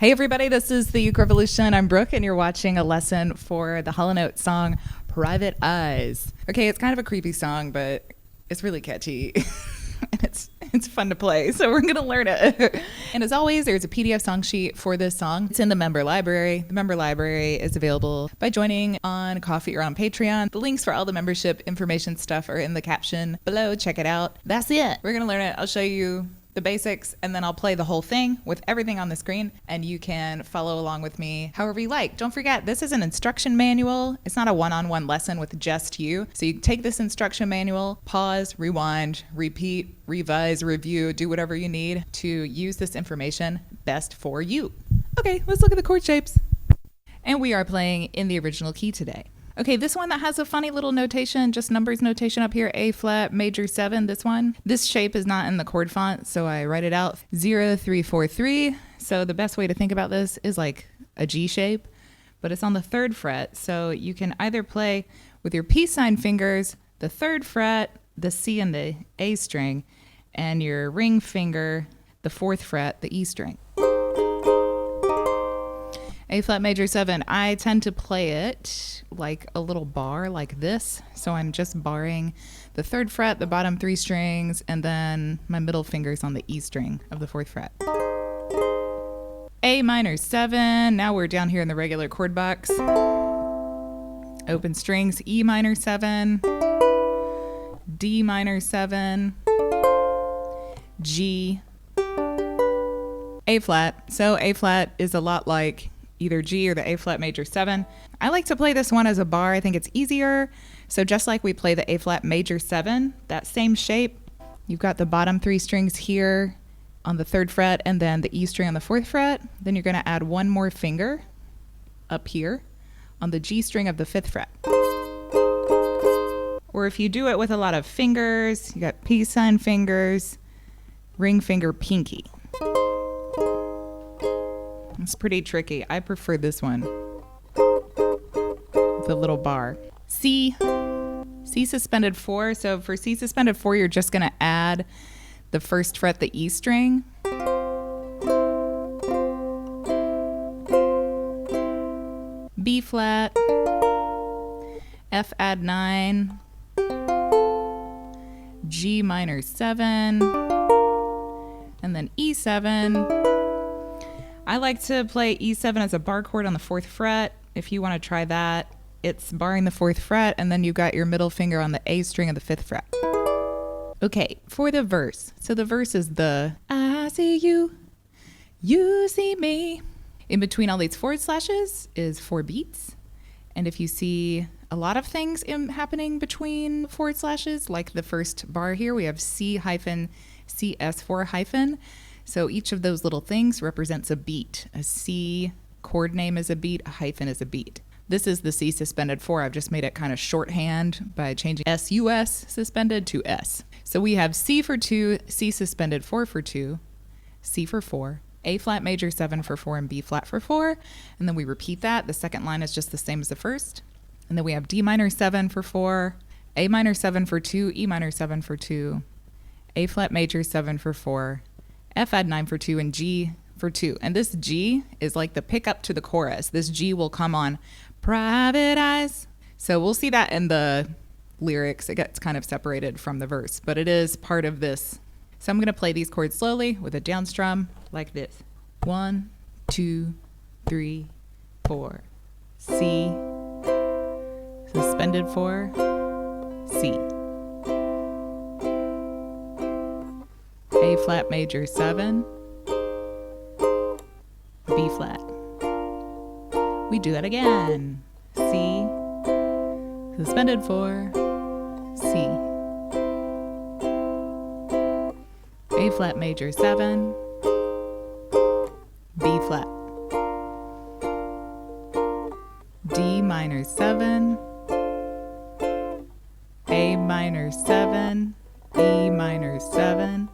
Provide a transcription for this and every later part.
Hey everybody, this is the Uke Revolution. I'm Brooke and you're watching a lesson for the Hall & Oates song Private Eyes. Okay, it's kind of a creepy song, but it's really catchy and it's fun to play, so we're gonna learn it. And as always, there's a PDF song sheet for this song. It's in the member library. The member library is available by joining on Ko-fi or on Patreon. The links for all the membership information stuff are in the caption below. Check it out. That's it. We're gonna learn it. I'll show you the basics, and then I'll play the whole thing with everything on the screen, and you can follow along with me however you like. Don't forget, this is an instruction manual. It's not a one-on-one lesson with just you. So you take this instruction manual, pause, rewind, repeat, revise, review, do whatever you need to use this information best for you. Okay, let's look at the chord shapes. And we are playing in the original key today. Okay, this one that has a funny little notation, just numbers notation up here, A flat major 7, this one. This shape is not in the chord font, so I write it out 0, 3, 4, 3. So the best way to think about this is like a G shape, but it's on the 3rd fret. So you can either play with your peace sign fingers, the 3rd fret, the C and the A string, and your ring finger, the 4th fret, the E string. A flat major 7, I tend to play it like a little bar like this. So I'm just barring the 3rd fret, the bottom 3 strings, and then my middle finger's on the E string of the 4th fret. A minor 7, now we're down here in the regular chord box. Open strings, E minor 7, D minor 7, G, A flat. So A flat is a lot like either G or the A flat major 7. I like to play this one as a bar. I think it's easier. So just like we play the A flat major 7, that same shape, you've got the bottom 3 strings here on the 3rd fret and then the E string on the 4th fret. Then you're gonna add one more finger up here on the G string of the 5th fret. Or if you do it with a lot of fingers, you got peace sign fingers, ring finger, pinky. It's pretty tricky. I prefer this one. The little bar. C suspended 4. So for C suspended 4, you're just going to add the 1st fret, the E string. B flat. F add 9. G minor 7. And then E7. I like to play E7 as a bar chord on the 4th fret. If you want to try that, it's barring the 4th fret, and then you've got your middle finger on the A string of the 5th fret. Okay, for the verse. So the verse is the I see you, you see me. In between all these forward slashes is 4 beats. And if you see a lot of things happening between forward slashes, like the first bar here, we have C hyphen, CS4 hyphen. So each of those little things represents a beat. A C chord name is a beat, a hyphen is a beat. This is the C suspended 4. I've just made it kind of shorthand by changing SUS suspended to S. So we have C for 2, C suspended 4 for 2, C for 4, A flat major 7 for 4, and B flat for 4. And then we repeat that. The second line is just the same as the first. And then we have D minor 7 for 4, A minor 7 for 2, E minor 7 for 2, A flat major 7 for 4, F add 9 for 2, and G for 2. And this G is like the pickup to the chorus. This G will come on Private Eyes. So we'll see that in the lyrics. It gets kind of separated from the verse, but it is part of this. So I'm going to play these chords slowly with a down strum like this. 1, 2, 3, 4. C, suspended 4, C. A flat major 7, B flat. We do that again. C, suspended 4, C. A flat major 7, B flat. D minor 7, A minor 7, E minor 7,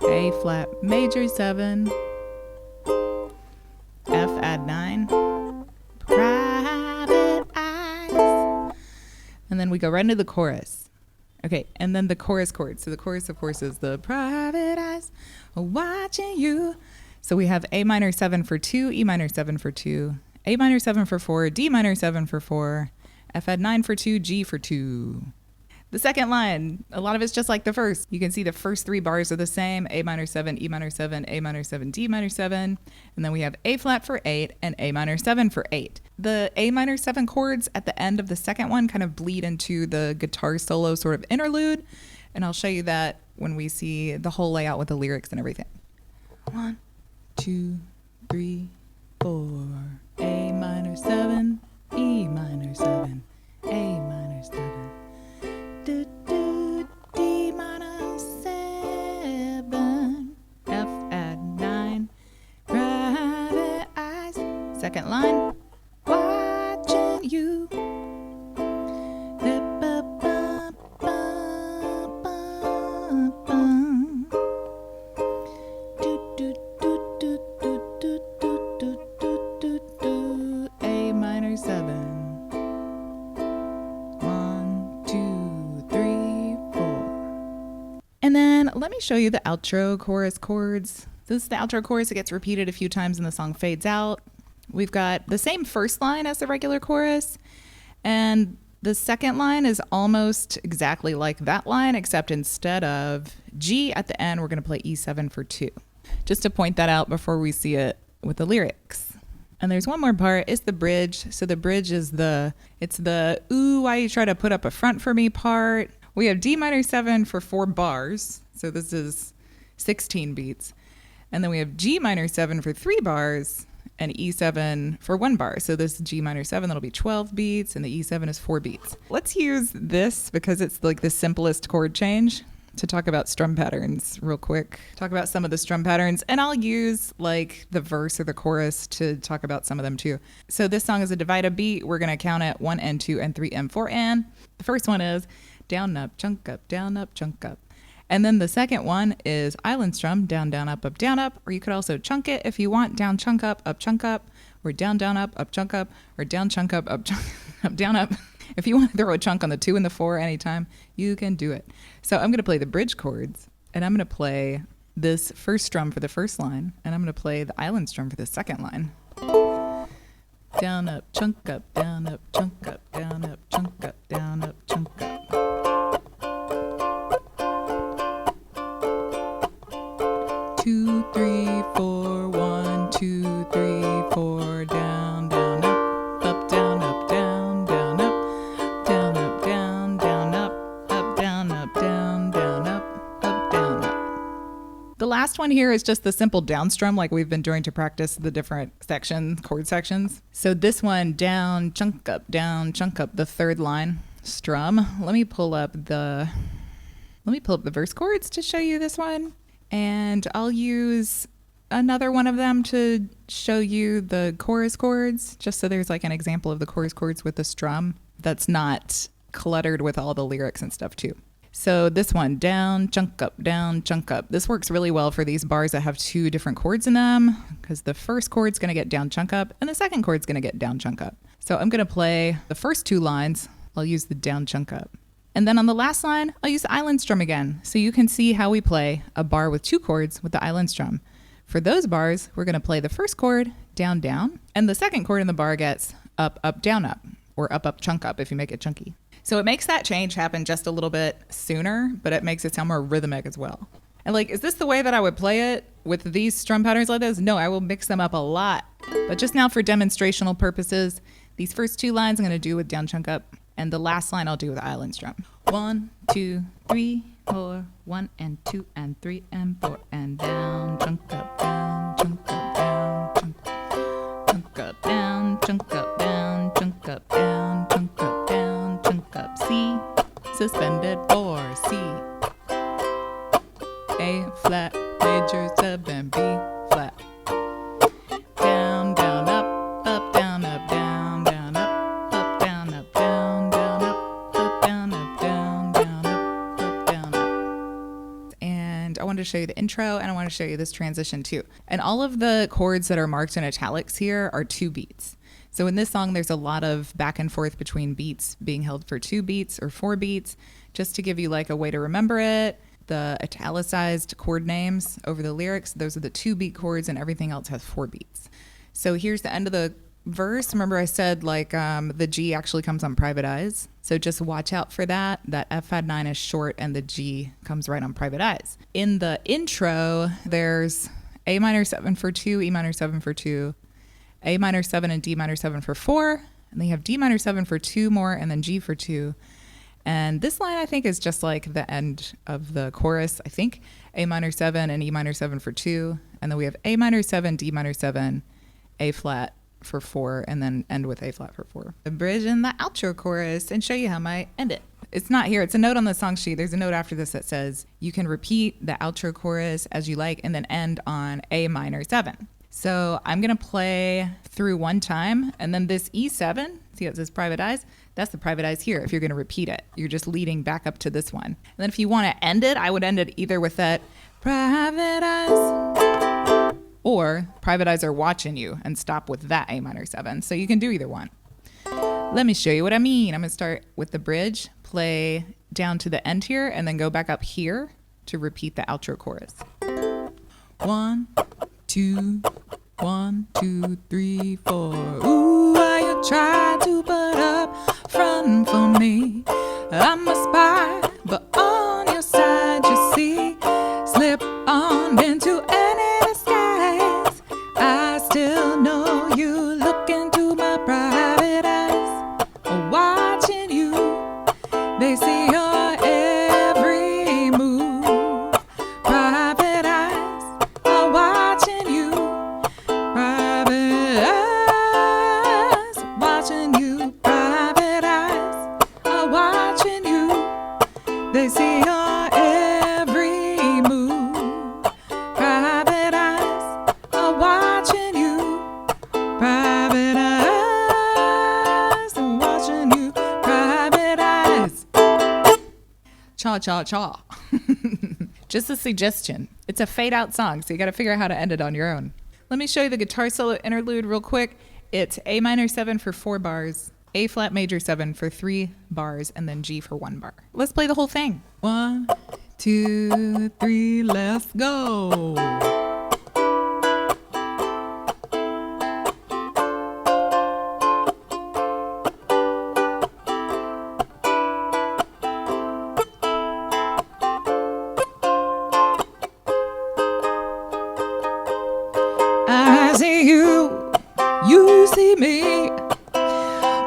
A flat major 7, F add 9, private eyes. And then we go right into the chorus. Okay, and then the chorus chord. So the chorus, of course, is the private eyes watching you So we have A minor 7 for 2, E minor 7 for 2, A minor 7 for 4, D minor 7 for 4, F add 9 for 2, G for 2. The second line, a lot of it's just like the first. You can see the first 3 bars are the same, A minor 7, E minor 7, A minor 7, D minor 7. And then we have A flat for 8 and A minor 7 for 8. The A minor 7 chords at the end of the second one kind of bleed into the guitar solo sort of interlude. And I'll show you that when we see the whole layout with the lyrics and everything. 1, 2, 3, 4. A minor 7, E minor 7, A minor 7. Do, do, D minor 7, F add 9, private eyes. Second line, watching you. A minor 7. 1, 2, 3, 4. And then let me show you the outro chorus chords. This is the outro chorus. It gets repeated a few times and the song fades out. We've got the same first line as the regular chorus, and the second line is almost exactly like that line, except instead of G at the end, we're going to play E7 for 2. Just to point that out before we see it with the lyrics. And there's one more part, it's the bridge. So the bridge is it's the, ooh, why you try to put up a front for me part. We have D minor 7 for 4 bars. So this is 16 beats. And then we have G minor 7 for 3 bars and E7 for 1 bar. So this G minor 7, that'll be 12 beats, and the E7 is 4 beats. Let's use this because it's like the simplest chord change to talk about strum patterns real quick. Talk about some of the strum patterns, and I'll use like the verse or the chorus to talk about some of them too. So this song is a divide up beat. We're gonna count it 1 and 2 and 3 and 4 and. The first one is down, up, chunk up, down, up, chunk up. And then the second one is island strum, down, down, up, or you could also chunk it if you want, down, chunk up, or down, down, up, chunk up, or down, chunk up, up, down, up. If you want to throw a chunk on the 2 and the 4 anytime, you can do it. So I'm going to play the bridge chords, and I'm going to play this first strum for the first line, and I'm going to play the island strum for the second line. Down, up, chunk up, down, up, chunk up, down, up, chunk up, down, up, chunk up. 2, 3, 4, 1, 2, 3, 4, down, down, up, down, up, down, down, up, down, up, down, down, up, down, up, down, down, up, down, up. The last one here is just the simple down strum like we've been doing to practice the different chord sections. So this one, down, chunk up, the third line strum. Let me pull up the verse chords to show you this one. And I'll use another one of them to show you the chorus chords, just so there's like an example of the chorus chords with the strum that's not cluttered with all the lyrics and stuff too. So this one, down, chunk up, this works really well for these bars that have 2 different chords in them, because the first chord's going to get down, chunk up, and the second chord's going to get down, chunk up. So I'm going to play the first 2 lines. I'll use the down, chunk up. And then on the last line, I'll use the island strum again, so you can see how we play a bar with 2 chords with the island strum. For those bars, we're going to play the first chord, down, down, and the second chord in the bar gets up, down, up, or up, chunk up if you make it chunky. So it makes that change happen just a little bit sooner, but it makes it sound more rhythmic as well. And like, is this the way that I would play it with these strum patterns like this? No, I will mix them up a lot. But just now for demonstrational purposes, these first 2 lines I'm going to do with down, chunk up. And the last line I'll do with island strum. 1, 2, 3, 4, 1 and 2 and 3 and 4 and down, chunk up, down, chunk up, down, chunk up, down, chunk up, down, chunk up, down, chunk up, down, chunk up. C, suspended 4, C, A flat, major 7, B flat. Down, down, up, down, up, down, down, up, down, up, down, down, up, down, up, down, down, up, down, up. And I wanted to show you the intro, and I want to show you this transition too. And all of the chords that are marked in italics here are 2 beats. So in this song, there's a lot of back and forth between beats being held for 2 beats or 4 beats, just to give you like a way to remember it. the italicized chord names over the lyrics. Those are the 2 beat chords, and everything else has 4 beats. So here's the end of the verse. Remember I said the G actually comes on Private Eyes. So just watch out for that. That F flat 9 is short and the G comes right on Private Eyes. In the intro, there's A minor 7 for 2, E minor 7 for 2, A minor 7 and D minor 7 for 4. And then you have D minor 7 for 2 more, and then G for 2. And this line, I think, is just like the end of the chorus. I think A minor 7 and E minor 7 for 2. And then we have A minor 7, D minor 7, A flat for 4, and then end with A flat for 4. The bridge and the outro chorus, and show you how I might end it. It's not here. It's a note on the song sheet. There's a note after this that says you can repeat the outro chorus as you like and then end on A minor 7. So I'm going to play through one time, and then this E7, see how it says Private Eyes? That's the Private Eyes here if you're going to repeat it. You're just leading back up to this one. And then if you want to end it, I would end it either with that Private Eyes, or Private Eyes are watching you, and stop with that A minor 7. So you can do either one. Let me show you what I mean. I'm going to start with the bridge, play down to the end here, and then go back up here to repeat the outro chorus. 1, 2, 1, 2, 3, 4. Ooh, why you try to put up front for me? I'm a spy, but on your side, you see, slip on into any disguise. I still know you look into my private eyes, watching you. They see your every move. Private eyes are watching you. Private eyes are watching you. Private eyes are watching you. They see your every move. Private eyes are watching you. Private eyes are watching you. Private eyes. Cha cha cha. Just a suggestion. It's a fade out song, so you got to figure out how to end it on your own. Let me show you the guitar solo interlude real quick. It's A minor 7 for 4 bars, A flat major 7 for 3 bars, and then G for 1 bar. Let's play the whole thing. 1, 2, 3, let's go. I see you, you see me.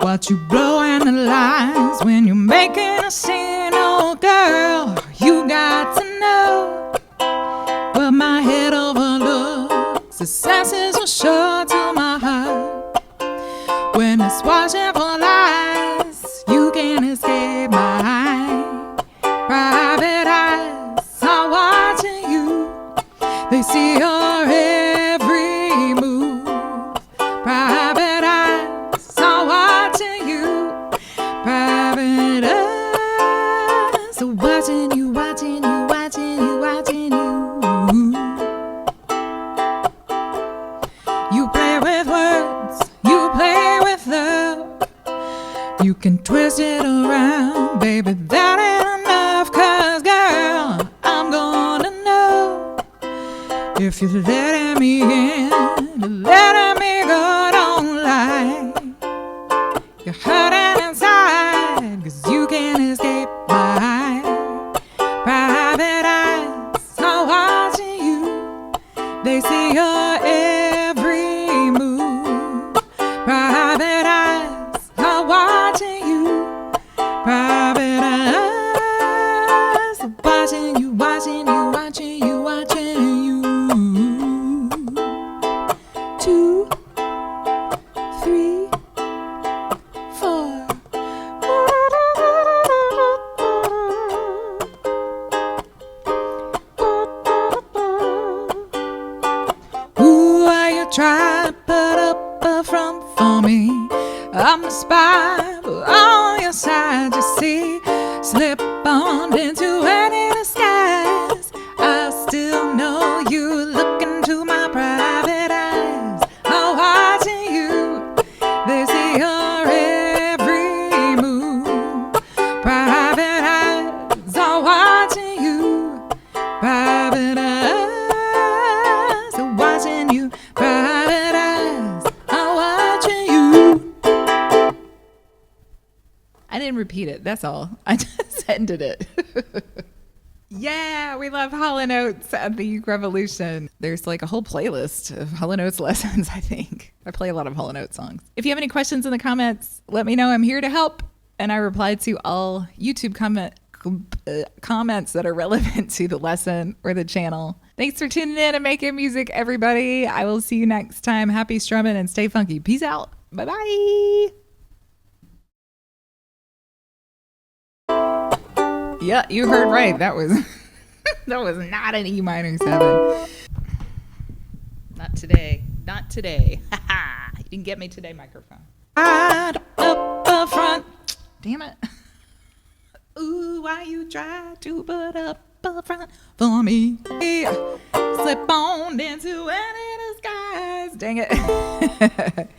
Watch you blowing the lines when you're making a scene. Oh girl, you got to know what my head overlooks. The senses are sure to my heart. When it's watching for lies, you can't escape my eye. Private eyes are watching you. They see your every move. Private eyes are watching you. Private eyes are watching you, watching you, watching you, watching you. You play with words, you play with love. You can twist it around, baby, that ain't enough. 'Cause girl, I'm gonna know if you're letting me in, letting me go, don't lie. You're hurting inside, 'cause you can't escape my eye. Private eyes are watching you. They see your every move. Private eyes are watching you. Private eyes are watching you, watching you, watching you, watching you. 2, 3, 4. Ooh, why you try to put up a front for me? I'm a spy, but on your side, you see, slip on into any disguise. I still know you look into my private eyes. I'm watching you. They see your every move. Private eyes are watching you. didn't repeat it. That's all. I just ended it. Yeah, we love Hall & Oates at the Uke Revolution. There's like a whole playlist of Hall & Oates lessons, I think. I play a lot of Hall & Oates songs. If you have any questions in the comments, let me know. I'm here to help. And I reply to all YouTube comments that are relevant to the lesson or the channel. Thanks for tuning in and making music, everybody. I will see you next time. Happy strumming and stay funky. Peace out. Bye-bye. Yeah, you heard right. That was that was not an E minor 7. Not today. Not today. You didn't get me today, microphone. Up front. Damn it. Ooh, why you try to put up front for me? Slip on into any disguise. Dang it.